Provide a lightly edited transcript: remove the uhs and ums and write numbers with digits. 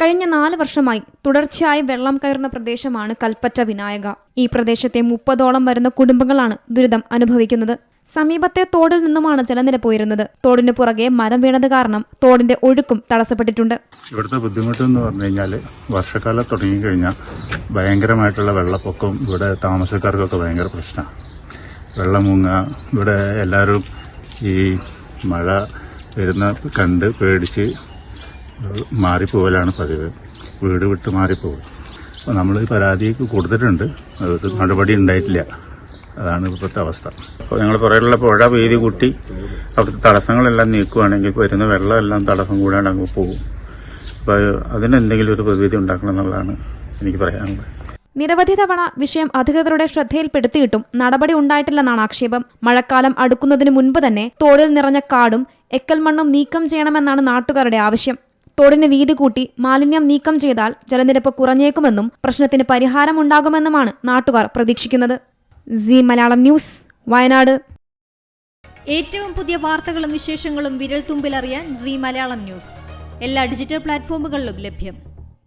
കഴിഞ്ഞ 4 വർഷമായി തുടർച്ചയായി വെള്ളം കയറുന്ന പ്രദേശമാണ് കൽപ്പറ്റ വിനായക. ഈ പ്രദേശത്തെ 30ഓളം വരുന്ന കുടുംബങ്ങളാണ് ദുരിതം അനുഭവിക്കുന്നത്. സമീപത്തെ തോടിൽ നിന്നുമാണ് ജലനിരപ്പ് ഉയരുന്നത്. തോടിന് പുറകെ മരം വീണത് കാരണം തോടിന്റെ ഒഴുക്കും തടസ്സപ്പെട്ടിട്ടുണ്ട്. ഇവിടുത്തെ ബുദ്ധിമുട്ട് എന്ന് പറഞ്ഞു കഴിഞ്ഞാൽ വർഷക്കാലം തുടങ്ങിക്കഴിഞ്ഞാൽ ഭയങ്കരമായിട്ടുള്ള വെള്ളപ്പൊക്കം ഇവിടെ താമസക്കാർക്കൊക്കെ ഭയങ്കര പ്രശ്നമാണ്. വെള്ളം മുങ്ങുക, ഇവിടെ എല്ലാവരും ഈ മഴ വരുന്ന കണ്ട് പേടിച്ച് മാറിപ്പോകലാണ് പതിവ്. വീട് വിട്ട് മാറിപ്പോകും. അപ്പോൾ നമ്മൾ പരാതി കൊടുത്തിട്ടുണ്ട്, അത് നടപടി ഉണ്ടായിട്ടില്ല. അതാണ് ഇപ്പോഴത്തെ അവസ്ഥ. അപ്പോൾ ഞങ്ങൾ പുറകിലുള്ള പുഴ വീതി കൂട്ടി അവിടുത്തെ തടസ്സങ്ങളെല്ലാം നീക്കുകയാണെങ്കിൽ വരുന്ന വെള്ളമെല്ലാം തടസ്സം കൂടാണ്ട് അങ്ങ് പോകും. അപ്പോൾ അതിനെന്തെങ്കിലും ഒരു പ്രതിവിധി ഉണ്ടാക്കണം എന്നുള്ളതാണ് എനിക്ക് പറയാനുള്ളത്. നിരവധി തവണ വിഷയം അധികൃതരുടെ ശ്രദ്ധയിൽപ്പെടുത്തിയിട്ടും നടപടി ഉണ്ടായിട്ടില്ലെന്നാണ് ആക്ഷേപം. മഴക്കാലം അടുക്കുന്നതിന് മുൻപ് തന്നെ തോടിൽ നിറഞ്ഞ കാടും എക്കൽമണ്ണും നീക്കം ചെയ്യണമെന്നാണ് നാട്ടുകാരുടെ ആവശ്യം. തോടിന് വീതി കൂട്ടി മാലിന്യം നീക്കം ചെയ്താൽ ജലനിരപ്പ് കുറഞ്ഞേക്കുമെന്നും പ്രശ്നത്തിന് പരിഹാരമുണ്ടാകുമെന്നുമാണ് നാട്ടുകാർ പ്രതീക്ഷിക്കുന്നത്. Zee Malayalam news, Wayanad. ഏറ്റവും പുതിയ വാർത്തകളും വിശേഷങ്ങളും വിരൽ തുമ്പിലറിയാൻ സീ മലയാളം ന്യൂസ് എല്ലാ ഡിജിറ്റൽ പ്ലാറ്റ്ഫോമുകളിലും ലഭ്യം.